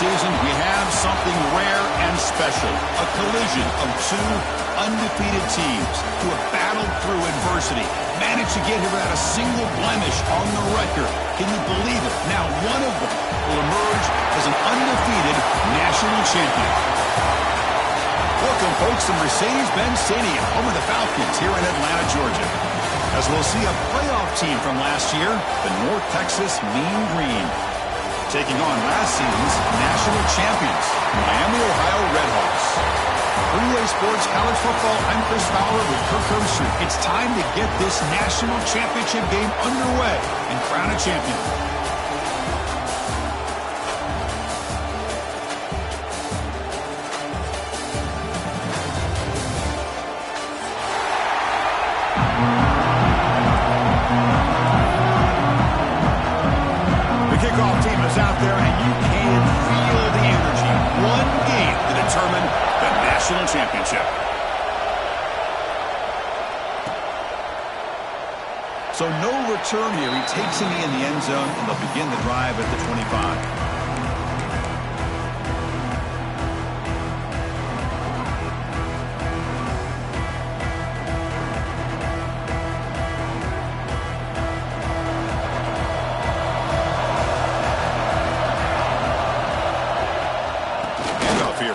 season, we have something rare and special. A collision of two undefeated teams who have battled through adversity, managed to get here without a single blemish on the record. Can you believe it? Now one of them will emerge as an undefeated national champion. Welcome, folks, to Mercedes-Benz Stadium, home of the Falcons here in Atlanta, Georgia. As we'll see a playoff team from last year, the North Texas Mean Green, taking on last season's national champions, Miami, Ohio Redhawks. For EA Sports College Football, I'm Chris Fowler with Kirk Herbstreit. It's time to get this national championship game underway and crown a champion. Out there, and you can feel the energy. One game to determine the national championship. So no return here. He takes a knee in the end zone, and they'll begin the drive at the 25.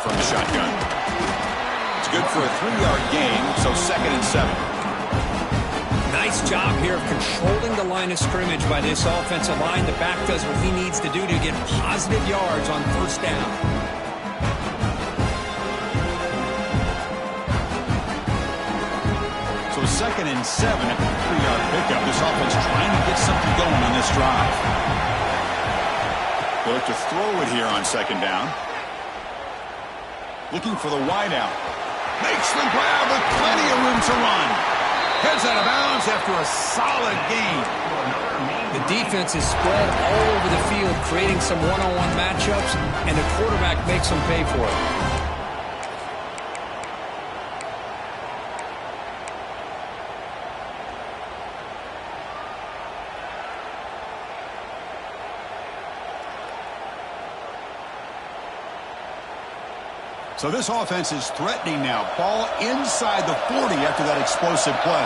From the shotgun. It's good for a 3-yard gain, so 2nd and 7. Nice job here of controlling the line of scrimmage by this offensive line. The back does what he needs to do to get positive yards on first down. So 2nd and 7 at the 3-yard pickup. This offense trying to get something going on this drive. They look to throw it here on 2nd down. Looking for the wideout. Makes the grab with plenty of room to run. Heads out of bounds after a solid gain. The defense is spread all over the field, creating some one-on-one matchups, and the quarterback makes them pay for it. So this offense is threatening now. Ball inside the 40 after that explosive play.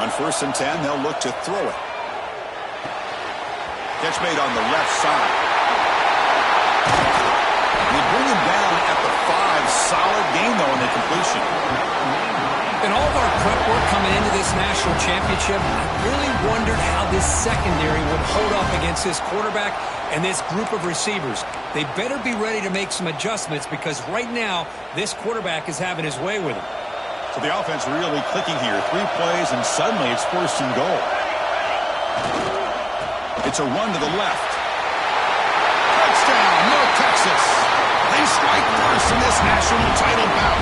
On 1st and 10, they'll look to throw it. Catch made on the left side. They bring him down at the 5. Solid gain, though, in the completion. In all of our prep work coming into this national championship, I really wondered how this secondary would hold up against this quarterback and this group of receivers. They better be ready to make some adjustments because right now, this quarterback is having his way with him. So the offense really clicking here. 3 plays, and suddenly it's 1st and goal. It's a run to the left. Touchdown, North Texas. They strike first in this national title bout.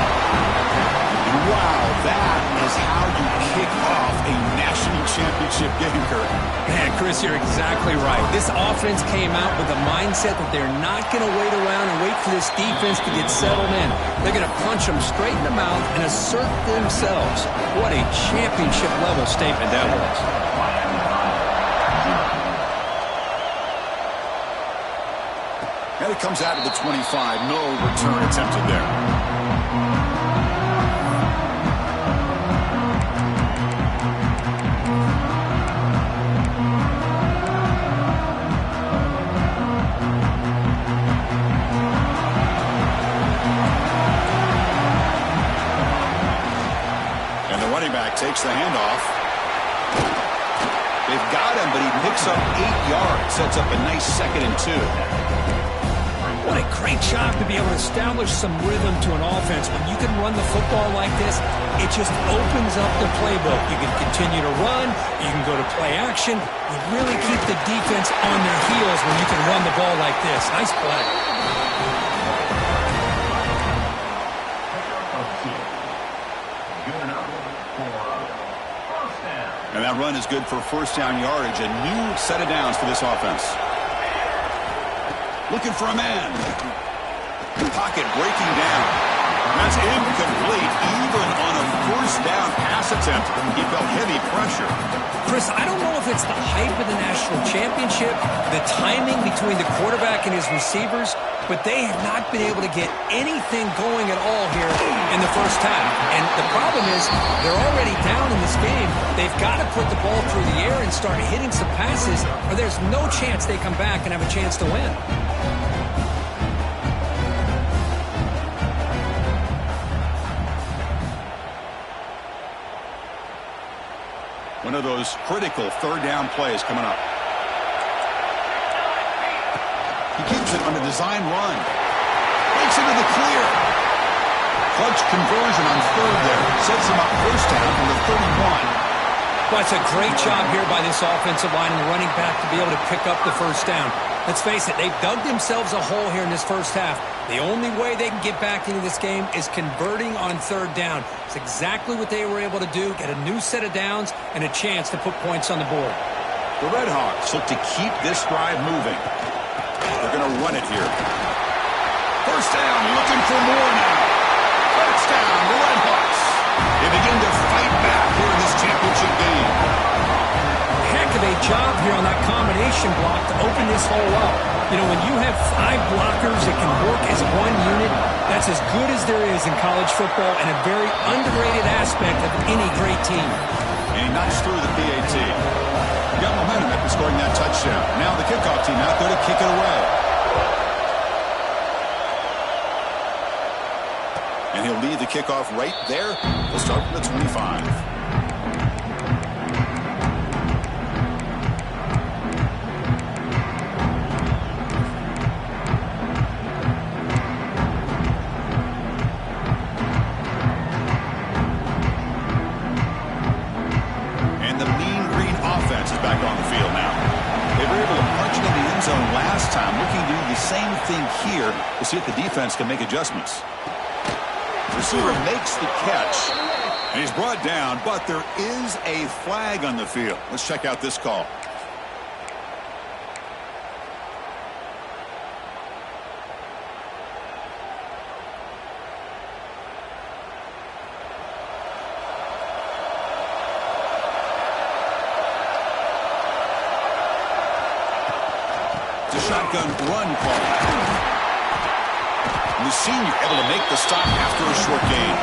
Wow, that is how you kick off a national championship game, Kirk. Man, Chris, you're exactly right. This offense came out with the mindset that they're not going to wait around and wait for this defense to get settled in. They're going to punch them straight in the mouth and assert themselves. What a championship-level statement that was. And it comes out of the 25. No return attempted there. Takes the handoff. They've got him, but he picks up 8 yards. Sets up a nice 2nd and 2. What a great job to be able to establish some rhythm to an offense. When you can run the football like this, it just opens up the playbook. You can continue to run. You can go to play action. You really keep the defense on their heels when you can run the ball like this. Nice play. And that run is good for 1st down yardage. A new set of downs for this offense. Looking for a man. Pocket breaking down. That's incomplete. Even on a first down pass attempt, he felt heavy pressure. Chris, I don't know if it's the hype of the national championship, the timing between the quarterback and his receivers, but they have not been able to get anything going at all here in the first half. And the problem is they're already down in this game. They've got to put the ball through the air and start hitting some passes, or there's no chance they come back and have a chance to win. One of those critical third down plays coming up. He keeps it on a design run. Makes it to the clear. Clutch conversion on third there. Sets him up first down from the 31. Well, it's a great job here by this offensive line and the running back to be able to pick up the first down. Let's face it, they've dug themselves a hole here in this first half. The only way they can get back into this game is converting on third down. It's exactly what they were able to do, get a new set of downs and a chance to put points on the board. The Red Hawks look to keep this drive moving. They're going to run it here. First down, looking for more now. Touchdown, the Red Hawks. They begin to fight back here in this championship game. Heck of a job here on that combination block to open this hole up. You know, when you have 5 blockers that can work as one unit, that's as good as there is in college football and a very underrated aspect of any great team. And he knocks through the PAT. He got momentum after scoring that touchdown. Now the kickoff team out there to kick it away. And he'll lead the kickoff right there. He'll start from the 25. Here to see if the defense can make adjustments. Receiver makes the catch. And he's brought down, but there is a flag on the field. Let's check out this call. Shotgun run call. And the senior able to make the stop after a short gain.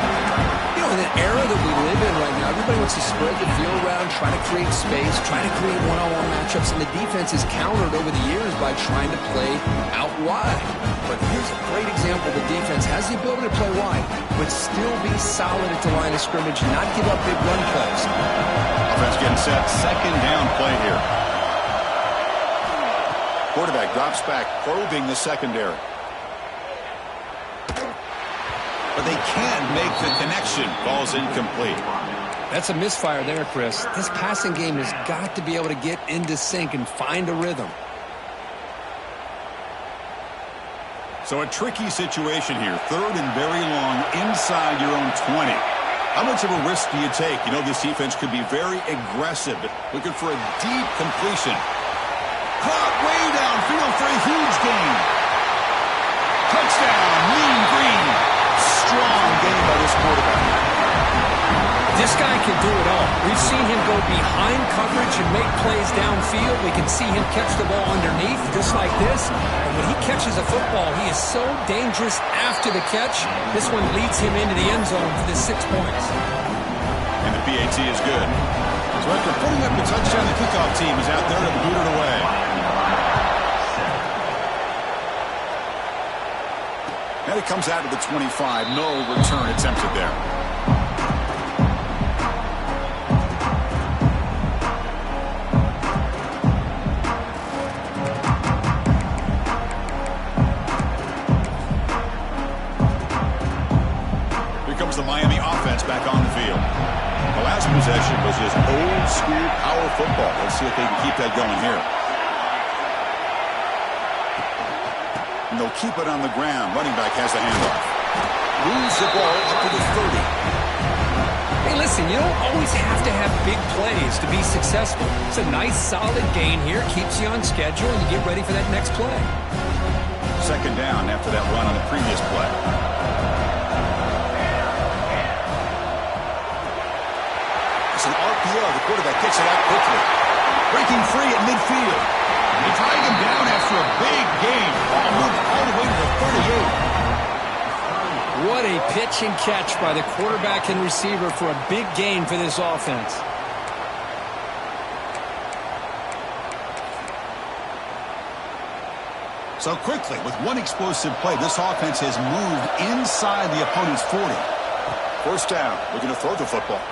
You know, in the era that we live in right now, everybody wants to spread the field around, try to create space, try to create one-on-one matchups, and the defense is countered over the years by trying to play out wide. But here's a great example. The defense has the ability to play wide, but still be solid at the line of scrimmage, not give up big run plays. Offense getting set. Second down play here. Quarterback drops back, probing the secondary. But they can't make the connection. Ball's incomplete. That's a misfire there, Chris. This passing game has got to be able to get into sync and find a rhythm. So a tricky situation here. Third and very long inside your own 20. How much of a risk do you take? You know, this defense could be very aggressive, looking for a deep completion. Caught way downfield for a huge gain. Touchdown, Mean Green. Strong gain by this quarterback. This guy can do it all. We've seen him go behind coverage and make plays downfield. We can see him catch the ball underneath, just like this. And when he catches a football, he is so dangerous after the catch. This one leads him into the end zone for the 6 points. And the PAT is good. So after putting up the touchdown, the kickoff team is out there to boot it away. And it comes out of the 25. No return attempted there. Here comes the Miami offense back on the field. The last possession was just old school power football. Let's see if they can keep that going here. And they'll keep it on the ground. Running back has the handoff. Moves the ball up to the 30. Hey, listen, you don't always have to have big plays to be successful. It's a nice, solid gain here. Keeps you on schedule, and you get ready for that next play. Second down after that run on the previous play. It's an RPO. The quarterback gets it out quickly. Breaking free at midfield. They drag him down after a big gain. Ball moved all the way to the 38. What a pitch and catch by the quarterback and receiver for a big gain for this offense. So quickly, with one explosive play, this offense has moved inside the opponent's 40. First down. Looking to throw the football.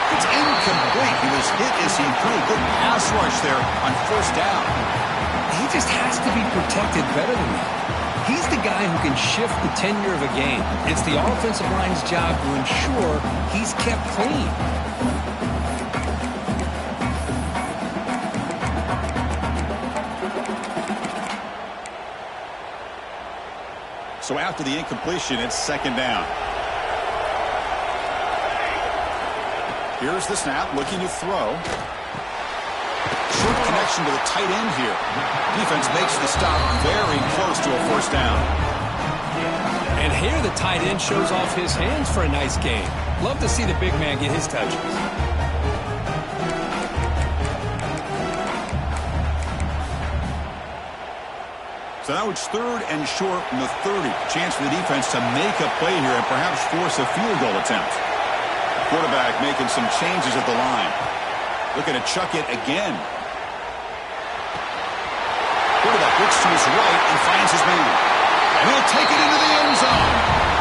It's incomplete. He was hit as he threw a good pass rush there on first down. He just has to be protected better than that. He's the guy who can shift the tenure of a game. It's the offensive line's job to ensure he's kept clean. So after the incompletion, it's second down. Here's the snap, looking to throw. Short connection to the tight end here. Defense makes the stop very close to a first down. And here the tight end shows off his hands for a nice gain. Love to see the big man get his touches. So now it's third and short from the 30. Chance for the defense to make a play here and perhaps force a field goal attempt. Quarterback making some changes at the line. Looking to chuck it again. Quarterback looks to his right and finds his man. And he'll take it into the end zone.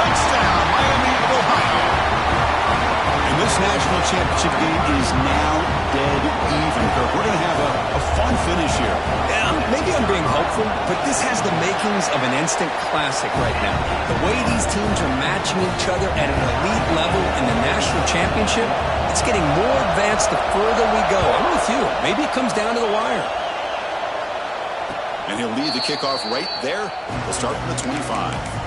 Touchdown, Miami of Ohio. And this national championship game is now dead even. Kirk, we're going to have a fun finish here. Yeah, maybe I'm being hopeful, but this has the makings of an instant classic right now. The way these teams are matching each other at an elite level in the national championship, it's getting more advanced the further we go. I'm with you. Maybe it comes down to the wire. And he'll lead the kickoff right there. We'll start from the 25.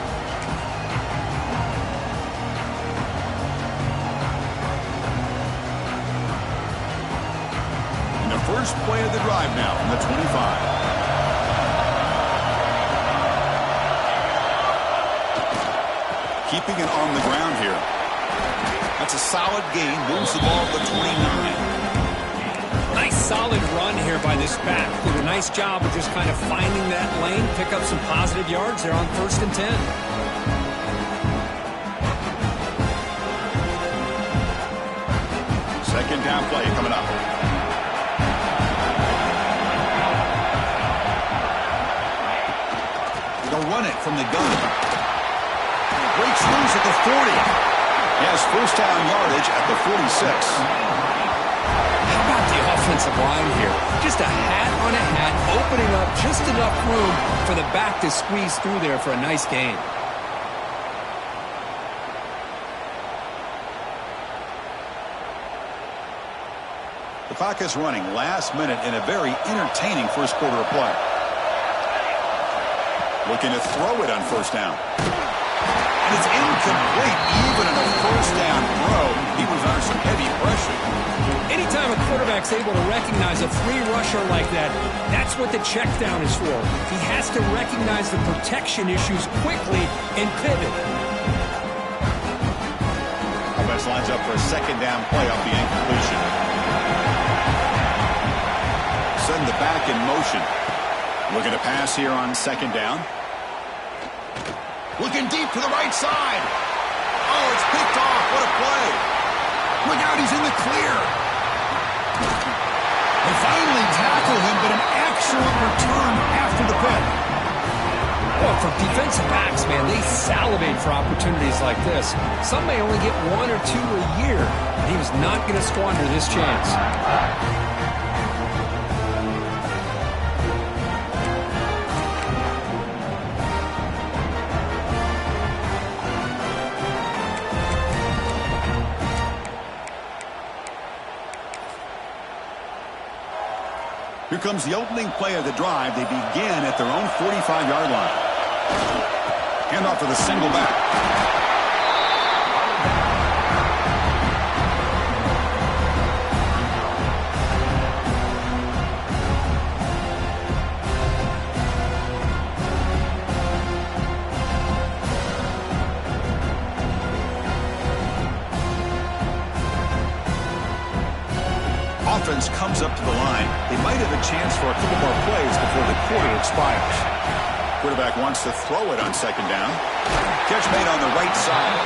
First play of the drive now from the 25. Keeping it on the ground here. That's a solid gain. Moves the ball to the 29. Nice solid run here by this back. Did a nice job of just kind of finding that lane, pick up some positive yards there on 1st and 10. Second down play coming up. They'll run it from the gun. Breaks loose at the 40. He has first down yardage at the 46. How about the offensive line here? Just a hat on a hat, opening up just enough room for the back to squeeze through there for a nice gain. The clock is running last minute in a very entertaining first quarter of play. Looking to throw it on first down. And it's incomplete even on a first down throw. He was under some heavy pressure. Anytime a quarterback's able to recognize a free rusher like that, that's what the check down is for. He has to recognize the protection issues quickly and pivot. Offense lines up for a second down play off the incompletion. Send the back in motion. Looking to pass here on second down. Looking deep to the right side. Oh, it's picked off. What a play. Look out, he's in the clear. They finally tackle him, but an excellent return after the pick. Well, for defensive backs, man, they salivate for opportunities like this. Some may only get 1 or 2 a year. He was not going to squander this chance. Here comes the opening play of the drive. They begin at their own 45-yard line. Handoff to the single back. offense comes up to the line, they might have a chance for a couple more plays before the quarter expires. Quarterback wants to throw it on second down. Catch made on the right side.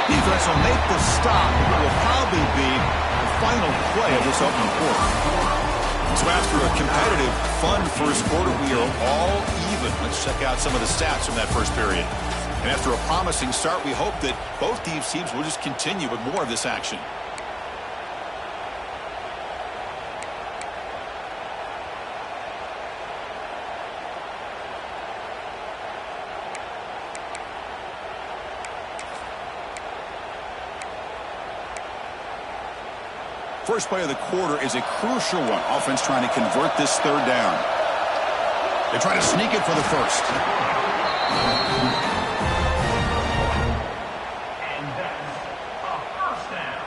Defense will make the stop. It will probably be the final play of this opening quarter. So after a competitive, fun first quarter, we are all even. Let's check out some of the stats from that first period. And after a promising start, we hope that both these teams will just continue with more of this action. First play of the quarter is a crucial one. Offense trying to convert this third down. They try to sneak it for the first. And that's a first down.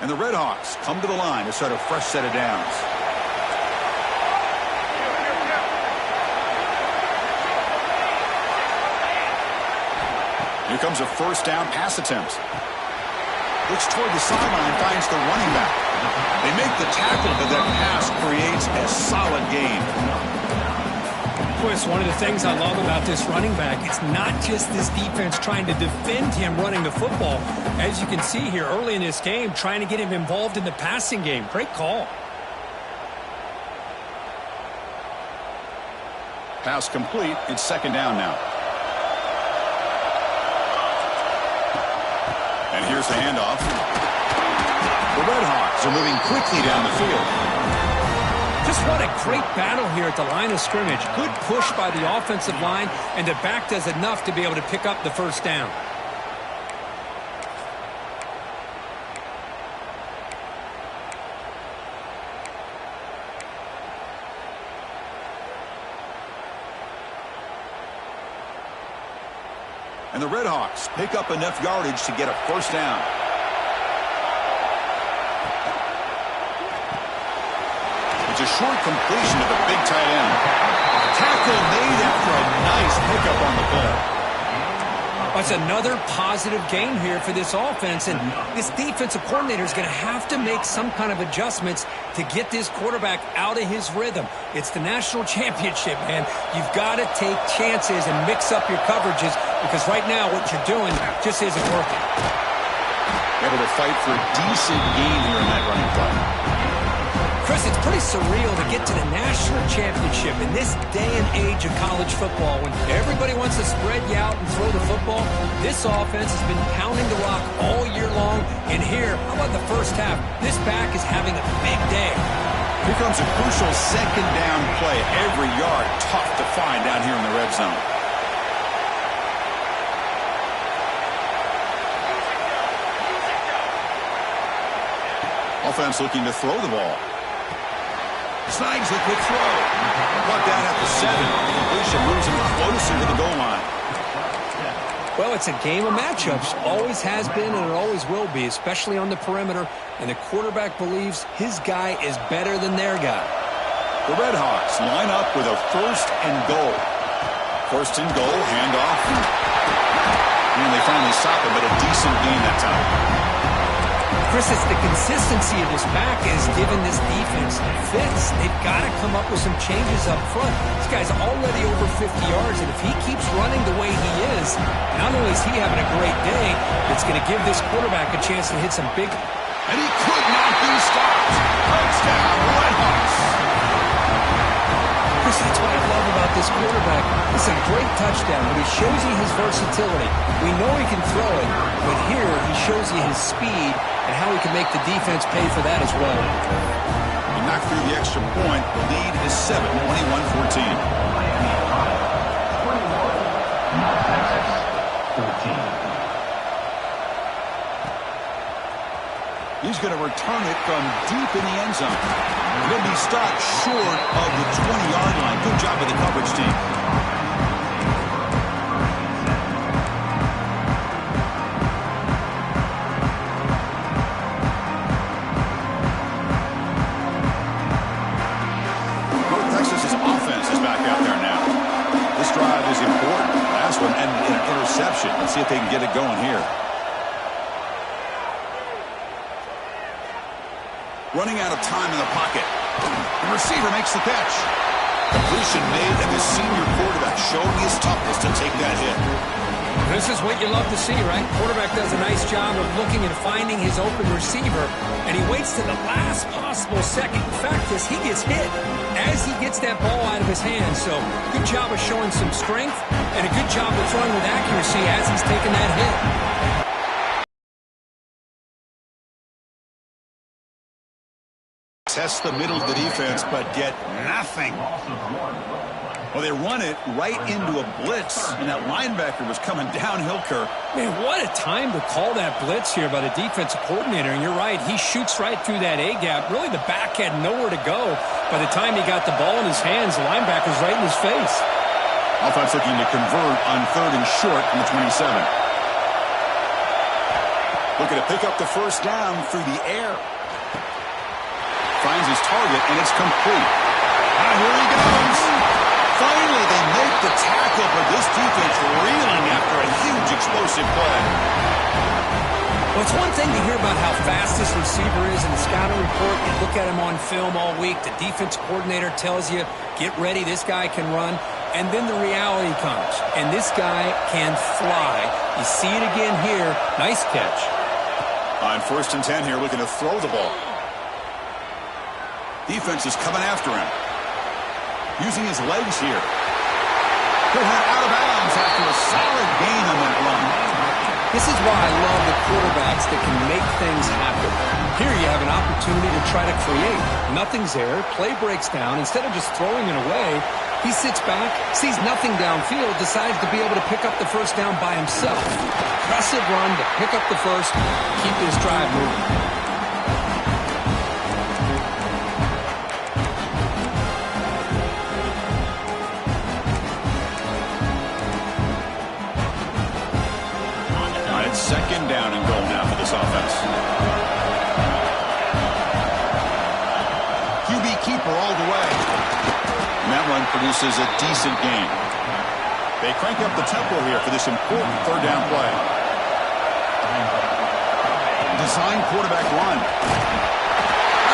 And the Redhawks come to the line to start a fresh set of downs. Here comes a first down pass attempt. Looks toward the sideline, finds the running back. They make the tackle, but that pass creates a solid gain. Chris, one of the things I love about this running back, it's not just this defense trying to defend him running the football. As you can see here early in this game, trying to get him involved in the passing game. Great call. Pass complete. It's second down now. And here's the handoff. The Redhawks are moving quickly down the field. Just what a great battle here at the line of scrimmage. Good push by the offensive line, and the back does enough to be able to pick up the first down. And the Redhawks pick up enough yardage to get a first down. It's a short completion to the big tight end. Tackle made after a nice pickup on the play. That's another positive game here for this offense, and this defensive coordinator is going to have to make some kind of adjustments to get this quarterback out of his rhythm. It's the national championship, man. You've got to take chances and mix up your coverages, because right now what you're doing just isn't working. Able to fight for a decent gain here in that running play. Chris, it's pretty surreal to get to the national championship in this day and age of college football when everybody wants to spread you out and throw the football. This offense has been pounding the rock all year long, and here, how about the first half? This back is having a big day. Here comes a crucial second down play. Every yard tough to find down here in the red zone. Offense looking to throw the ball. Snags the quick throw. Brought down at the 7. Completion moves him closer to the goal line. Well, it's a game of matchups. Always has been and it always will be, especially on the perimeter. And the quarterback believes his guy is better than their guy. The Redhawks line up with a first and goal. First and goal, handoff. And they finally stop it, but a decent gain that time. Chris, it's the consistency of this back is giving this defense fits. They've got to come up with some changes up front. This guy's already over 50 yards, and if he keeps running the way he is, not only is he having a great day, it's going to give this quarterback a chance to hit some big... And he could not be stopped. Touchdown, Redhawks. Chris, that's what I love about this quarterback. It's a great touchdown, but he shows you his versatility. We know he can throw it, but here he shows you his speed and how he can make the defense pay for that as well. He knocked through the extra point. The lead is 7, 21-14. He's going to return it from deep in the end zone. He's going to be stopped short of the 20-yard line. Good job with the coverage team. one and an interception. Let's see if they can get it going here. Running out of time in the pocket. The receiver makes the catch. Completion made, and the senior quarterback showing his toughness to take that hit. This is what you love to see, right? Quarterback does a nice job of looking and finding his open receiver, and he waits to the last possible second. In fact, as he gets hit, as he gets that ball out of his hands. So good job of showing some strength, and a good job of throwing with accuracy as he's taking that hit. Test the middle of the defense, but get nothing. Well, they run it right into a blitz, and that linebacker was coming downhill, Kirk. Man, what a time to call that blitz here by the defensive coordinator. And you're right, he shoots right through that A-gap. Really, the back had nowhere to go. By the time he got the ball in his hands, the linebacker's right in his face. Offense looking to convert on 3rd and short from the 27. Looking to pick up the first down through the air. Finds his target, and it's complete. And here he goes. Finally, they make the tackle, but this defense reeling after a huge explosive play. Well, it's one thing to hear about how fast this receiver is in the scouting report. You look at him on film all week. The defense coordinator tells you, get ready, this guy can run. And then the reality comes, and this guy can fly. You see it again here. Nice catch. On 1st and 10 here, looking to throw the ball. Defense is coming after him. Using his legs here. He'll head out of bounds after a solid gain on that run. This is why I love the quarterbacks that can make things happen. Here you have an opportunity to try to create. Nothing's there. Play breaks down. Instead of just throwing it away, he sits back, sees nothing downfield, decides to be able to pick up the first down by himself. Impressive run to pick up the first, keep this drive moving. Second down and goal now for this offense. QB keeper all the way. And that one produces a decent gain. They crank up the tempo here for this important 3rd down play. Design quarterback run.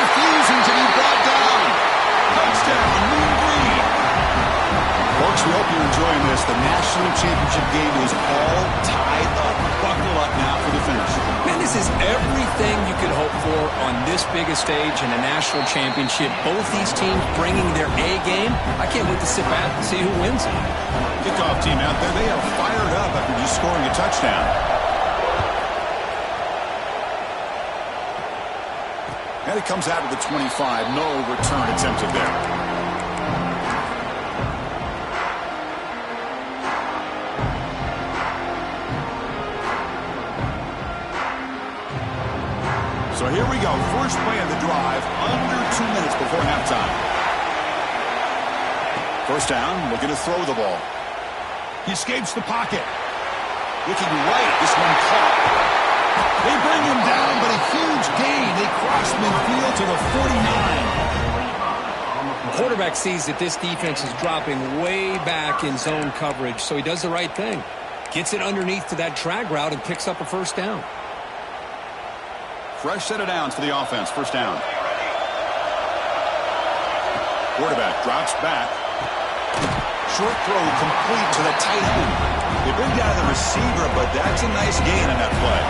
Refusing to be brought down. Touchdown, Moon Green. Folks, we hope you're enjoying this. The national championship game is all tied up. Buckle up now for the finish. Man, this is everything you could hope for on this biggest stage in a national championship. Both these teams bringing their A game. I can't wait to sit back and see who wins it. Kickoff team out there, they are fired up after just scoring a touchdown. And it comes out of the 25. No return attempted there. So here we go. First play of the drive, under 2 minutes before halftime. First down, looking to throw the ball. He escapes the pocket. Looking right, this one caught. They bring him down, but a huge gain. They cross midfield to the 49. The quarterback sees that this defense is dropping way back in zone coverage, so he does the right thing. Gets it underneath to that drag route and picks up a first down. Fresh set of downs for the offense. First down. Quarterback drops back. Short throw complete to the tight end. They bring down the receiver, but that's a nice gain on that play.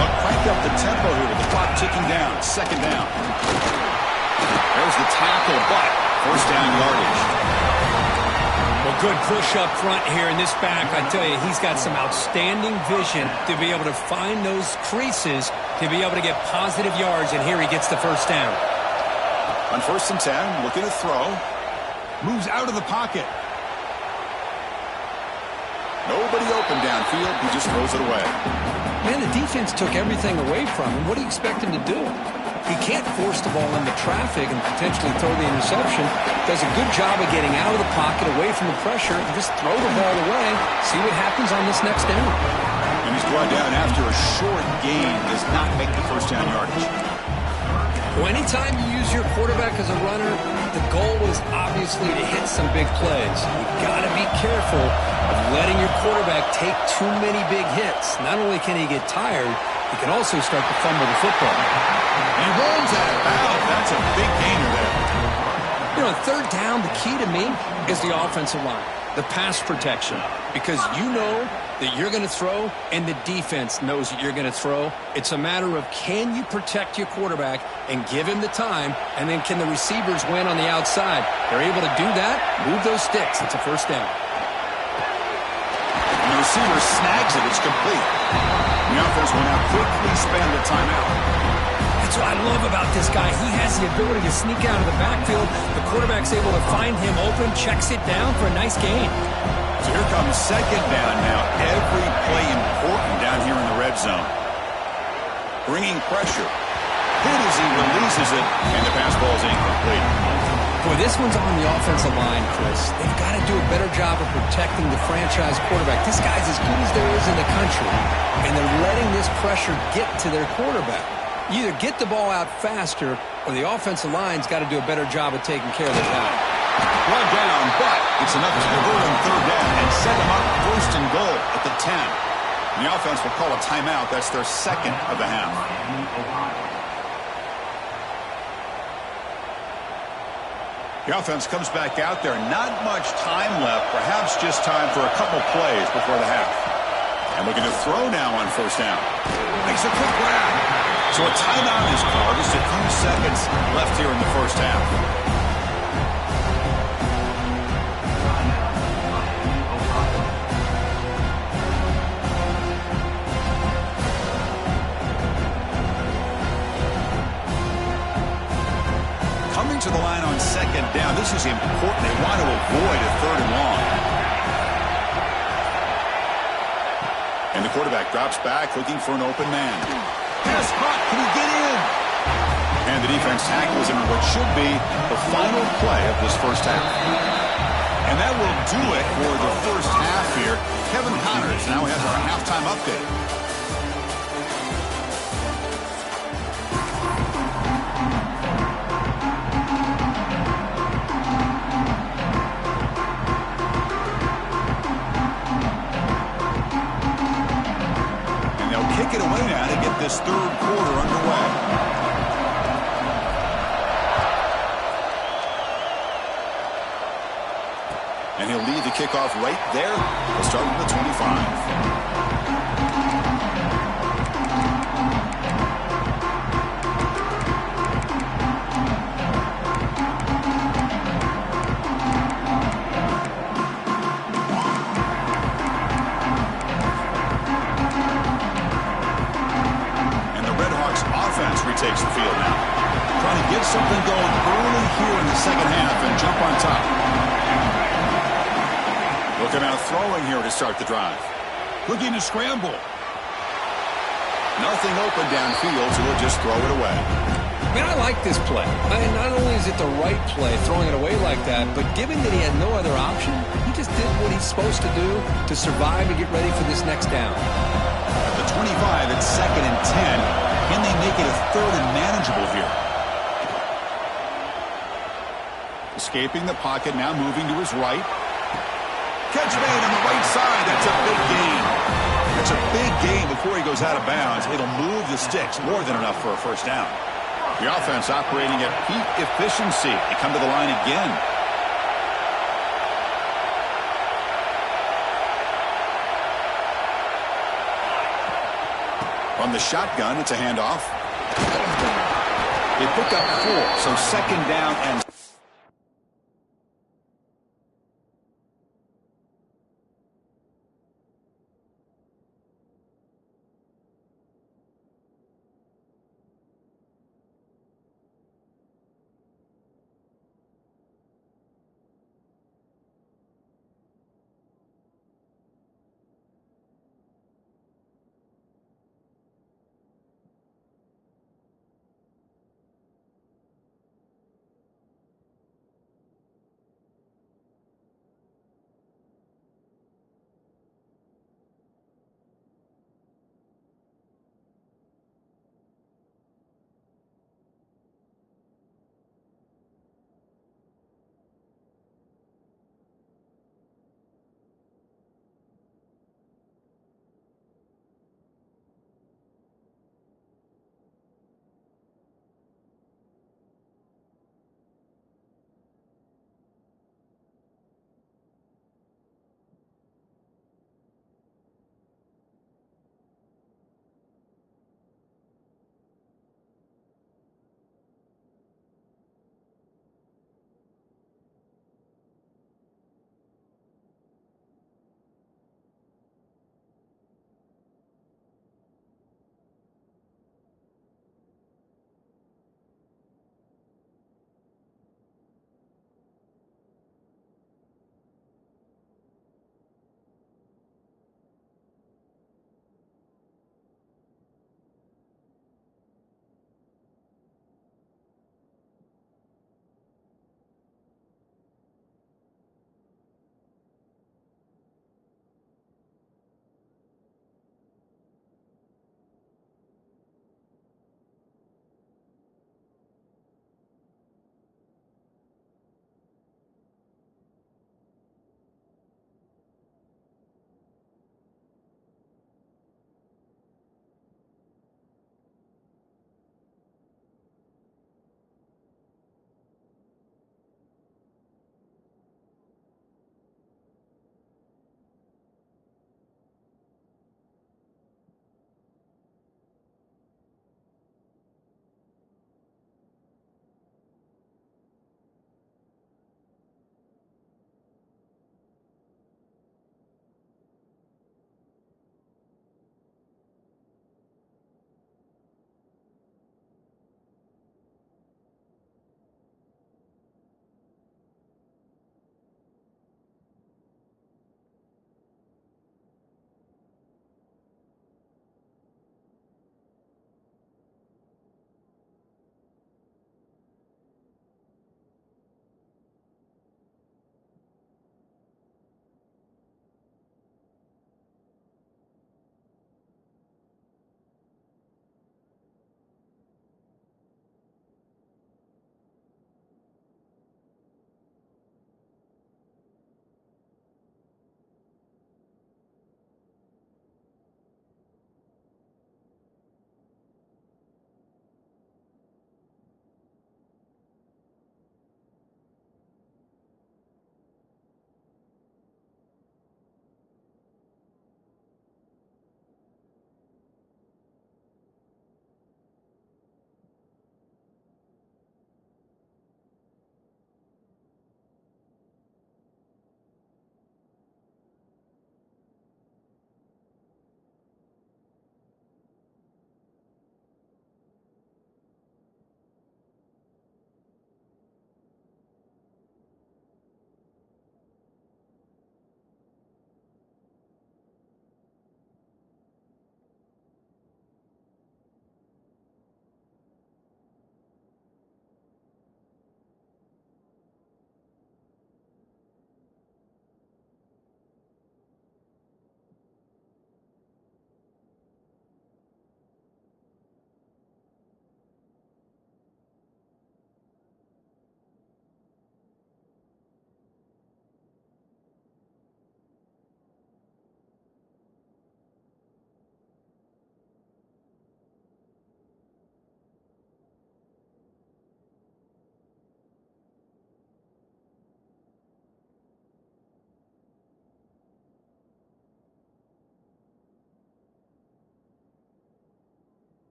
They'll crank up the tempo here with the clock ticking down. Second down. There's the tackle, but first down yardage. Well, good push up front here in this back. I tell you, he's got some outstanding vision to be able to find those creases, to be able to get positive yards, and here he gets the first down. On 1st and 10, looking to throw. Moves out of the pocket. Nobody open downfield. He just throws it away. Man, the defense took everything away from him. What do you expect him to do? He can't force the ball into traffic and potentially throw the interception. Does a good job of getting out of the pocket, away from the pressure, and just throw the ball away. See what happens on this next down. And he's brought down after a short gain. Does not make the first down yardage. Well, anytime you use your quarterback as a runner, the goal is obviously to hit some big plays. You've got to be careful of letting your quarterback take too many big hits. Not only can he get tired, he can also start to fumble the football. And he runs out of bounds. That's a big gainer there. You know, third down, the key to me is the offensive line, the pass protection, because you know that you're going to throw and the defense knows that you're going to throw. It's a matter of can you protect your quarterback and give him the time, and then can the receivers win on the outside? They're able to do that, move those sticks. It's a first down. And the receiver snags it. It's complete. The offense will now quickly spend the timeout. That's what I love about this guy. He has the ability to sneak out of the backfield. The quarterback's able to find him open, checks it down for a nice gain. So here comes second down now. Every play important down here in the red zone. Bringing pressure. Hit as he releases it, and the pass ball is incomplete. Boy, this one's on the offensive line, Chris. They've got to do a better job of protecting the franchise quarterback. This guy's as good as there is in the country, and they're letting this pressure get to their quarterback. You either get the ball out faster, or the offensive line's got to do a better job of taking care of their guy. Run down, but it's enough to convert on third down and set them up first and goal at the 10. And the offense will call a timeout. That's their second of the half. The offense comes back out there. Not much time left. Perhaps just time for a couple plays before the half. And looking to throw now on first down. Makes a quick grab. So a timeout is called. Just a few seconds left here in the first half. Coming to the line on second down. This is important. They want to avoid a third and long. And the quarterback drops back looking for an open man. Pass caught. Can he get in? And the defense tackles him in what should be the final play of this first half. And that will do it for the first half here. Kevin Connors now has our halftime update. Kick it away now to get this third quarter underway. And he'll lead the kickoff right there. We'll start with the 25. Takes the field now. Trying to get something going early here in the second half and jump on top. Looking out throwing here to start the drive. Looking to scramble. Nothing open downfield, so he'll just throw it away. Man, I like this play. Not only is it the right play, throwing it away like that, but given that he had no other option, he just did what he's supposed to do to survive and get ready for this next down. At the 25, it's second and 10. Can they make it a third and manageable here? Escaping the pocket, now moving to his right. Catch made on the right side. That's a big gain. That's a big gain before he goes out of bounds. It'll move the sticks, more than enough for a first down. The offense operating at peak efficiency. They come to the line again. On the shotgun, it's a handoff. They pick up 4, so second down and...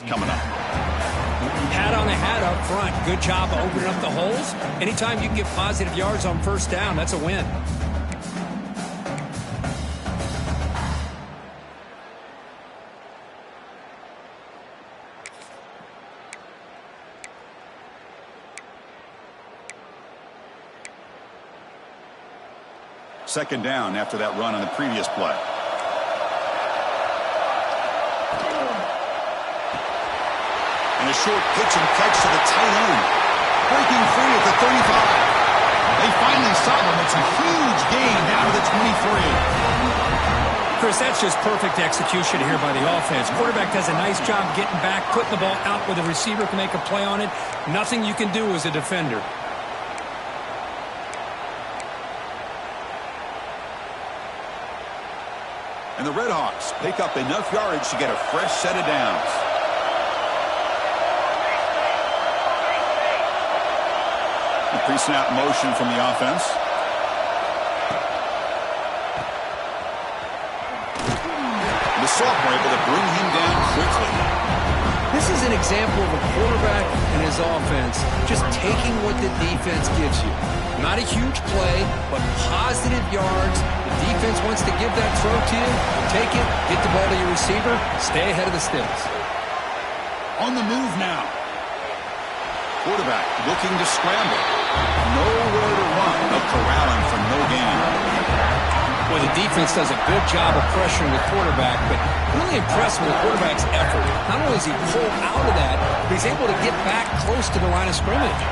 coming up. Pat on the hat up front. Good job of opening up the holes. Anytime you can get positive yards on first down, that's a win. Second down after that run on the previous play. And a short pitch and catch to the tight end. Breaking free at the 35. They finally stop him. It's a huge gain down to the 23. Chris, that's just perfect execution here by the offense. Quarterback does a nice job getting back, putting the ball out where the receiver can make a play on it. Nothing you can do as a defender. And the Redhawks pick up enough yardage to get a fresh set of downs. The pre-snap motion from the offense. The sophomore able to bring him down quickly. This is an example of a quarterback and his offense just taking what the defense gives you. Not a huge play, but positive yards. The defense wants to give that throw to you. Take it, get the ball to your receiver, stay ahead of the sticks. On the move now. Quarterback looking to scramble. Nowhere to run. No corralling for no gain. Well, the defense does a good job of pressuring the quarterback, but really impressed with the quarterback's effort. Not only does he pull out of that, but he's able to get back close to the line of scrimmage.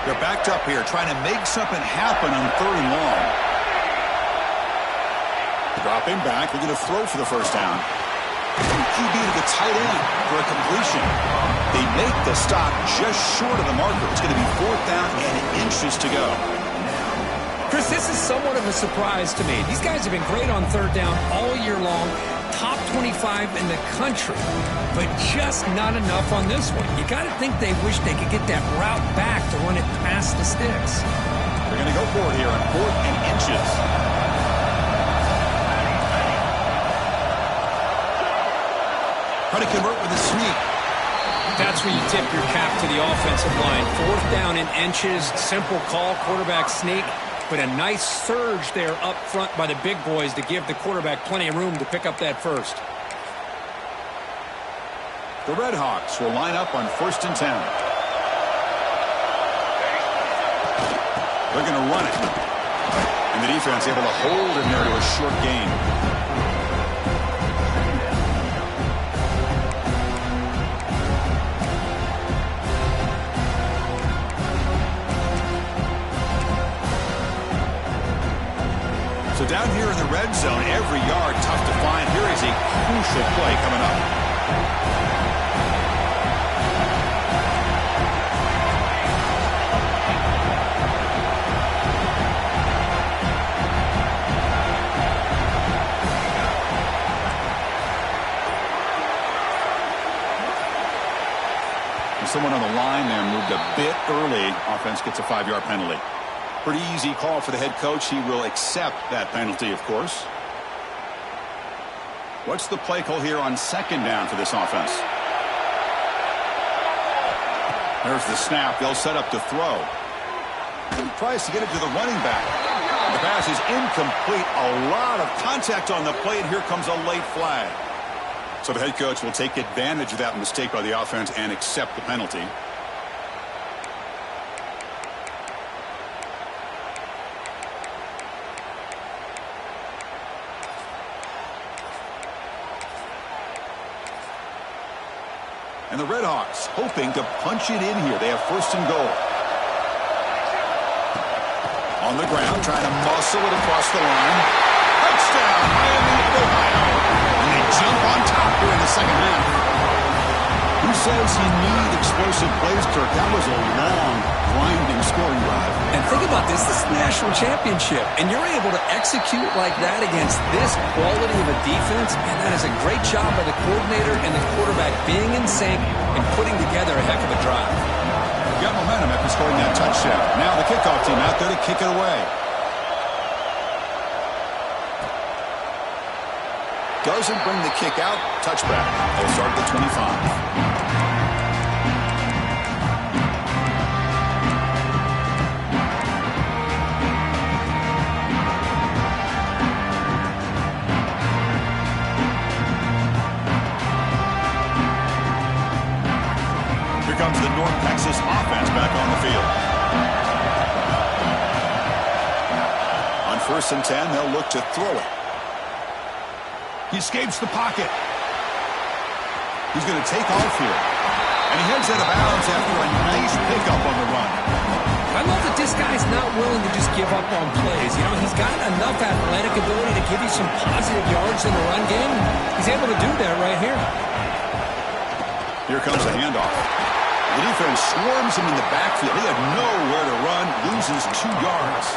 They're backed up here trying to make something happen on 3rd and long. Dropping back, looking to throw for the first down. QB to the tight end for a completion. They make the stop just short of the marker. It's going to be 4th down and inches to go. Chris, this is somewhat of a surprise to me. These guys have been great on 3rd down all year long. Top 25 in the country, but just not enough on this one. You got to think they wish they could get that route back to run it past the sticks. They're going to go for it here on 4th and inches. Try to convert with a sneak. That's where you tip your cap to the offensive line. 4th down in inches, simple call, quarterback sneak, but a nice surge there up front by the big boys to give the quarterback plenty of room to pick up that first. The Redhawks will line up on 1st and 10. They're going to run it. And the defense able to hold him there to a short gain. So down here in the red zone, every yard tough to find. Here is a crucial play coming up. And someone on the line there moved a bit early. Offense gets a 5-yard penalty. Pretty easy call for the head coach. He will accept that penalty, of course. What's the play call here on 2nd down for this offense? There's the snap. They'll set up to throw. He tries to get it to the running back. The pass is incomplete. A lot of contact on the play, and here comes a late flag. So the head coach will take advantage of that mistake by the offense and accept the penalty. And the Redhawks hoping to punch it in here. They have 1st and goal. On the ground, trying to muscle it across the line. Touchdown, Miami of Ohio. And they jump on top here in the second half. Who says you need explosive plays, Kirk? That was a long, grinding scoring drive. And think about this. This is the national championship, and you're able to execute like that against this quality of a defense, and that is a great job by the coordinator and the quarterback being in sync and putting together a heck of a drive. Got momentum after scoring that touchdown. Now the kickoff team out there to kick it away. Doesn't bring the kick out. Touchback. They'll start at the 25. Comes the North Texas offense back on the field. On 1st and 10, they'll look to throw it. He escapes the pocket. He's going to take off here. And he heads out of bounds after a nice pickup on the run. I love that this guy's not willing to just give up on plays. You know, he's got enough athletic ability to give you some positive yards in the run game. He's able to do that right here. Here comes the handoff. The defense swarms him in the backfield. He had nowhere to run, loses 2 yards.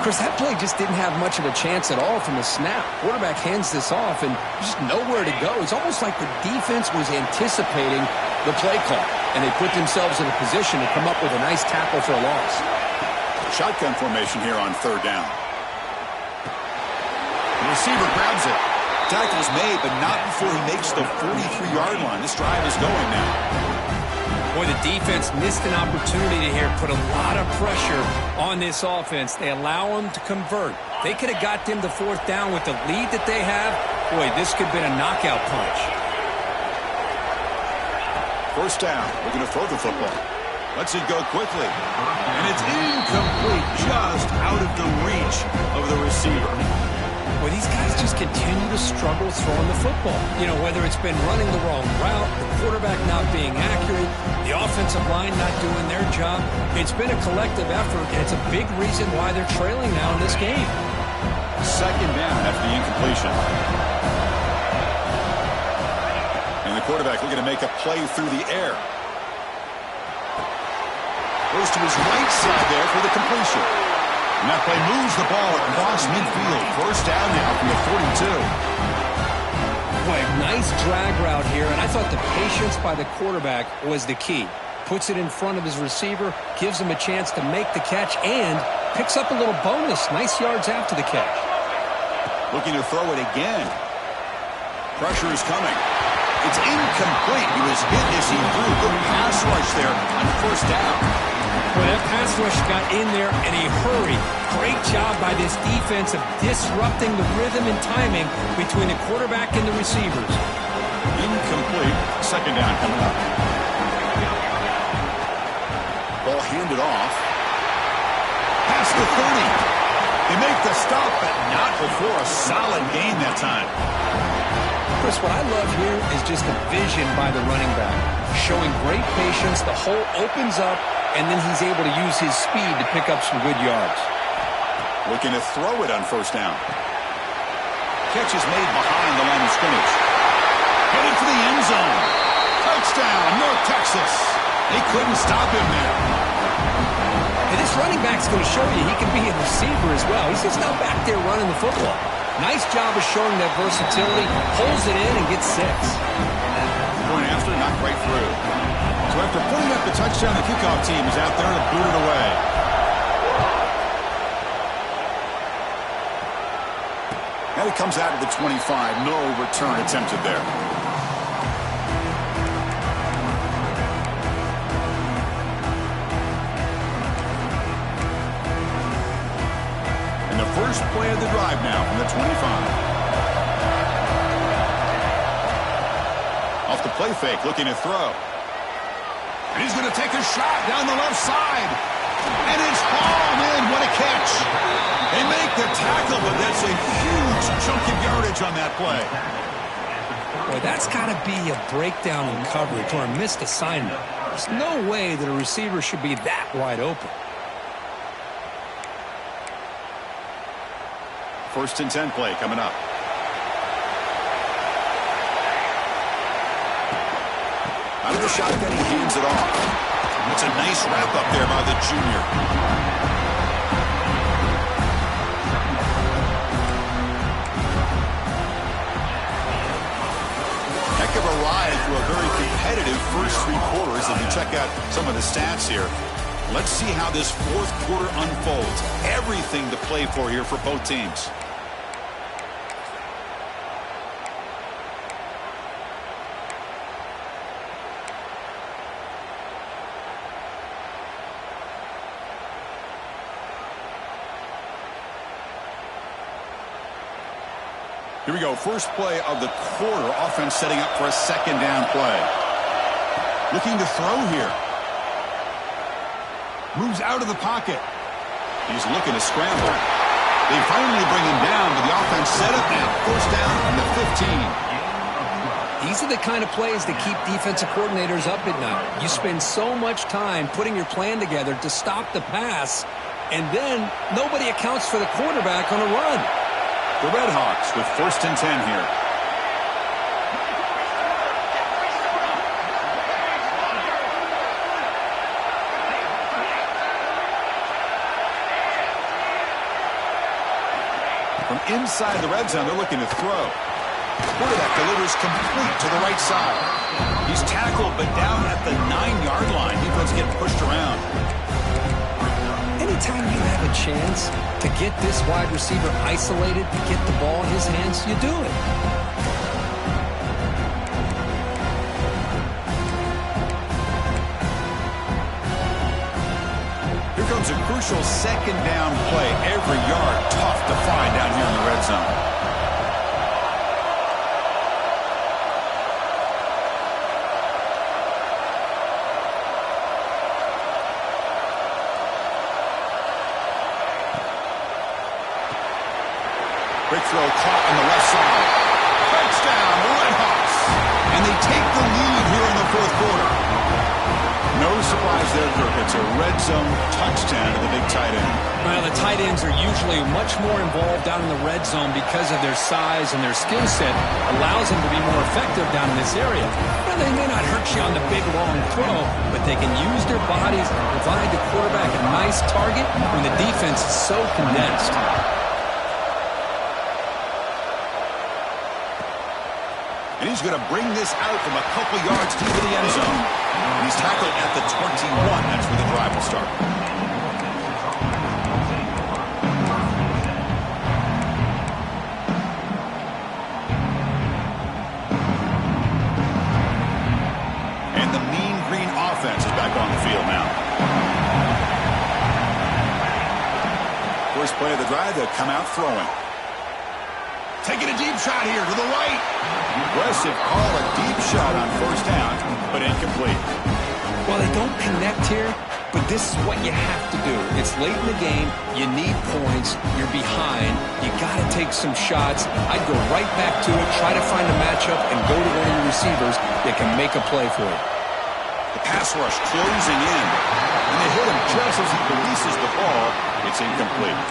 Chris, that play just didn't have much of a chance at all from the snap. Quarterback hands this off and just nowhere to go. It's almost like the defense was anticipating the play call, and they put themselves in a position to come up with a nice tackle for a loss. Shotgun formation here on 3rd down. The receiver grabs it. Tackle's made, but not before he makes the 43-yard line. This drive is going now. Boy, the defense missed an opportunity to here put a lot of pressure on this offense. They allow them to convert. They could have got them to 4th down with the lead that they have. Boy, this could have been a knockout punch. 1st down. We're going to throw the football. Lets it go quickly. And it's incomplete, just out of the reach of the receiver. Well, these guys just continue to struggle throwing the football. You know, whether it's been running the wrong route, the quarterback not being accurate, the offensive line not doing their job. It's been a collective effort, and it's a big reason why they're trailing now in this game. 2nd down after the incompletion. And the quarterback looking to make a play through the air. Goes to his right side there for the completion. And that play moves the ball across midfield. 1st down now from the 42. Boy, nice drag route here, and I thought the patience by the quarterback was the key. Puts it in front of his receiver, gives him a chance to make the catch, and picks up a little bonus. Nice yards after the catch. Looking to throw it again. Pressure is coming. It's incomplete. He was hit as he threw. Good pass rush there on 1st down. Well, that pass rush got in there in a hurry. Great job by this defense of disrupting the rhythm and timing between the quarterback and the receivers. Incomplete. 2nd down coming up. Ball handed off. Past the 30. They make the stop, but not before a solid gain that time. Chris, what I love here is just the vision by the running back. Showing great patience, the hole opens up, and then he's able to use his speed to pick up some good yards. Looking to throw it on 1st down. Catch is made behind the line of scrimmage. Headed for the end zone. Touchdown, North Texas. They couldn't stop him there. And this running back's going to show you he can be a receiver as well. He's just not back there running the football. Nice job of showing that versatility. Holds it in and gets 6. Going after, not quite through. So after putting up the touchdown, the kickoff team is out there to boot it away. And it comes out of the 25. No return attempted there. And the first play of the drive now from the 25. Off the play fake, looking to throw. And he's going to take a shot down the left side. And it's hauled in. What a catch. They make the tackle, but that's a huge chunk of yardage on that play. Boy, that's got to be a breakdown in coverage or a missed assignment. There's no way that a receiver should be that wide open. 1st and 10 play coming up. Out of the shotgun, he hands it off. It's a nice wrap up there by the junior. Heck of a ride through a very competitive first 3 quarters. If you check out some of the stats here, let's see how this 4th quarter unfolds. Everything to play for here for both teams. Here we go. First play of the quarter. Offense setting up for a second down play. Looking to throw here. Moves out of the pocket. He's looking to scramble. They finally bring him down, but the offense set up now. First down from the 15. These are the kind of plays that keep defensive coordinators up at night. You spend so much time putting your plan together to stop the pass, and then nobody accounts for the quarterback on a run. The Red Hawks with 1st and 10 here. From inside the red zone, they're looking to throw. Quarterback delivers complete to the right side. He's tackled, but down at the 9-yard line. Defense getting pushed around. Anytime you have a chance to get this wide receiver isolated, to get the ball in his hands, you do it. Here comes a crucial second down play. Every yard tough to find down here in the red zone. Quick throw caught on the left side. Touchdown, Red Hawks. And they take the lead here in the 4th quarter. No surprise there, Kirk. It's a red zone touchdown to the big tight end. Well, the tight ends are usually much more involved down in the red zone because of their size and their skill set allows them to be more effective down in this area. Well, they may not hurt you on the big, long throw, but they can use their bodies and provide the quarterback a nice target when the defense is so condensed. And he's going to bring this out from a couple yards deep in the end zone. And he's tackled at the 21. That's where the drive will start. And the Mean Green offense is back on the field now. First play of the drive, they'll come out throwing. Taking a deep shot here to the right. Aggressive call, a deep shot on first down, but incomplete. Well, they don't connect here, but this is what you have to do. It's late in the game. You need points. You're behind. You got to take some shots. I'd go right back to it, try to find a matchup, and go to one of your receivers that can make a play for you. The pass rush closing in. And they hit him just as he releases the ball. It's incomplete.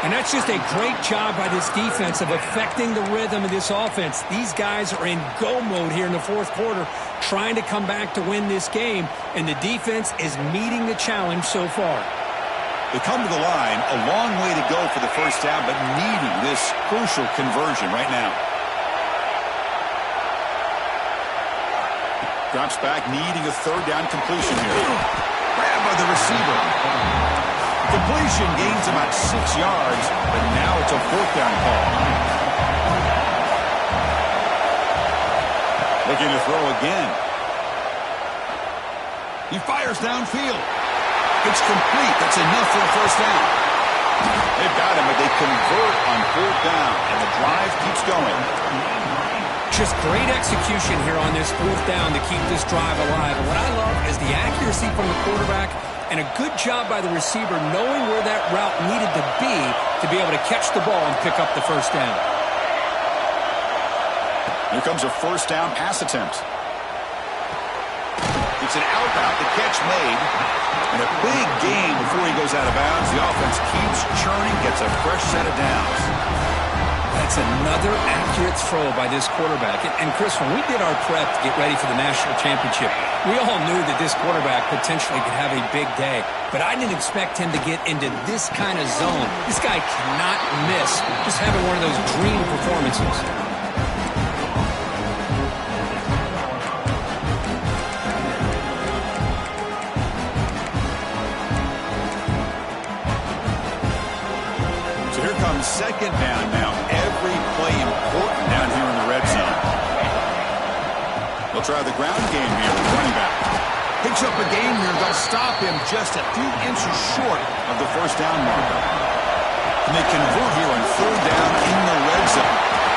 And that's just a great job by this defense of affecting the rhythm of this offense. These guys are in go mode here in the 4th quarter, trying to come back to win this game, and the defense is meeting the challenge so far. They come to the line, a long way to go for the first down, but needing this crucial conversion right now. Drops back, needing a 3rd down completion here. Grab by the receiver. Completion gains about 6 yards, but now it's a 4th down call. Looking to throw again. He fires downfield. It's complete. That's enough for a first down. They've got him, but they convert on 4th down, and the drive keeps going. Just great execution here on this 4th down to keep this drive alive. And what I love is the accuracy from the quarterback and a good job by the receiver knowing where that route needed to be able to catch the ball and pick up the first down. Here comes a first down pass attempt. It's an out route, the catch made. And a big gain before he goes out of bounds. The offense keeps churning, gets a fresh set of downs. That's another accurate throw by this quarterback. And Chris, when we did our prep to get ready for the national championship, we all knew that this quarterback potentially could have a big day. But I didn't expect him to get into this kind of zone. This guy cannot miss. Just having one of those dream performances. Second down now. Every play important down here in the red zone. They'll try the ground game here with running back. Picks up a game here. They'll stop him just a few inches short of the first down marker. And they convert here on 3rd down in the red zone.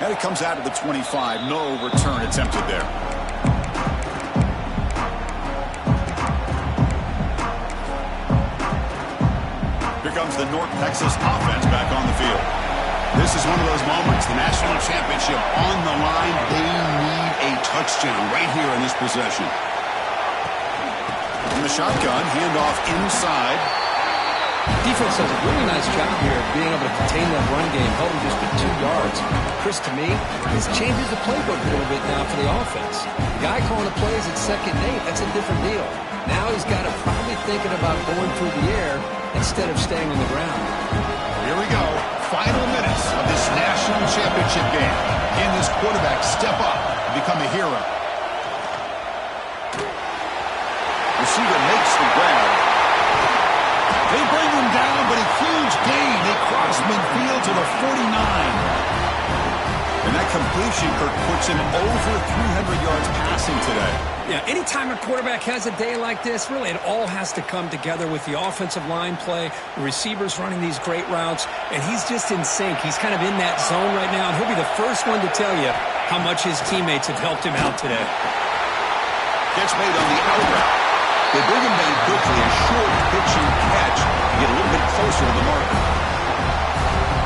And it comes out to the 25. No return attempted there. Here comes the North Texas offense back on the field. This is one of those moments, the national championship on the line. They need a touchdown right here in this possession. In the shotgun, handoff inside. Defense does a really nice job here of being able to contain that run game, held him just to 2 yards. Chris, to me, this changes the playbook a little bit now for the offense. The guy calling the plays at 2nd and 8, that's a different deal. Now he's got to probably thinking about going through the air instead of staying on the ground. Here we go. Final minutes of this national championship game. Can this quarterback step up and become a hero? Receiver makes the grab. They bring him down, but a huge gain. They cross midfield to the 49. And that completion, Kirk, puts him over 300 yards passing today. Yeah, anytime a quarterback has a day like this, really it all has to come together with the offensive line play, the receivers running these great routes, and he's just in sync. He's kind of in that zone right now, and he'll be the first one to tell you how much his teammates have helped him out today. Catch made on the out route. They bring him down quickly, a short pitch and catch to get a little bit closer to the marker.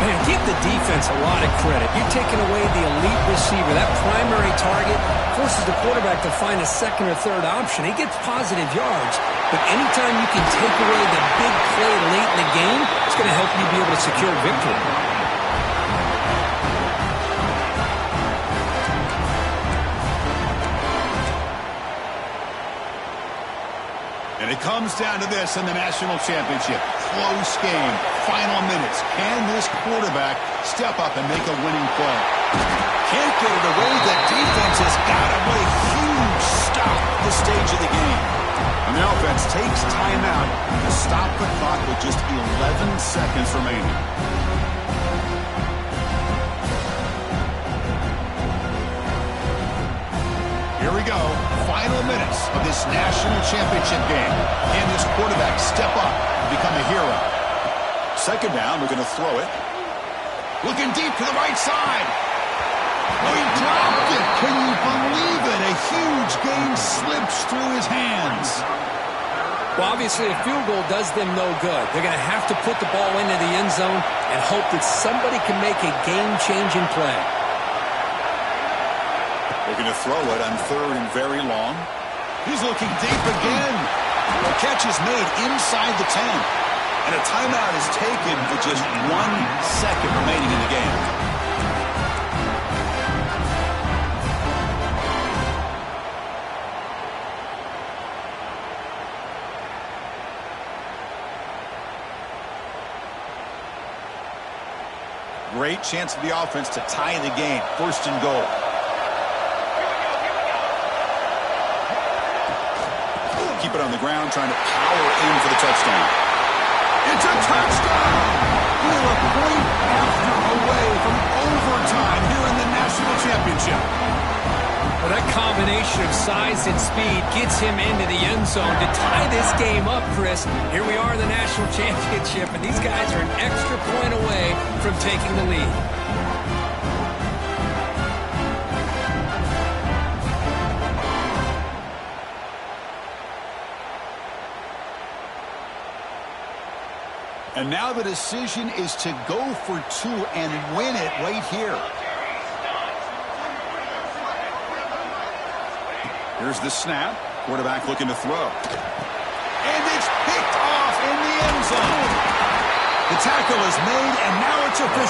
Man, give the defense a lot of credit. You're taking away the elite receiver. That primary target forces the quarterback to find a second or third option. He gets positive yards, but anytime you can take away the big play late in the game, it's going to help you be able to secure victory. And it comes down to this in the national championship. Close game. Final minutes. Can this quarterback step up and make a winning play? Can't get it away. The defense has got him with a huge stop at this stage of the game. And the offense takes timeout to stop the clock with just 11 seconds remaining. Here we go. Final minutes of this national championship game. Can this quarterback step up and become a hero? Second down, we're going to throw it. Looking deep to the right side. Oh, he dropped it. Can you believe it? A huge gain slips through his hands. Well, obviously, a field goal does them no good. They're going to have to put the ball into the end zone and hope that somebody can make a game-changing play. They're going to throw it on 3rd and very long. He's looking deep again. The catch is made inside the 10. And a timeout is taken with just 1 second remaining in the game. Great chance for the offense to tie the game. 1st and goal. Keep it on the ground, trying to power in for the touchdown. It's a touchdown! We're a point after away from overtime here in the national championship. Well, that combination of size and speed gets him into the end zone to tie this game up, Chris. Here we are in the national championship, and these guys are an extra point away from taking the lead. And now the decision is to go for 2 and win it right here. Here's the snap. Quarterback looking to throw. And it's picked off in the end zone. The tackle is made, and now it's official.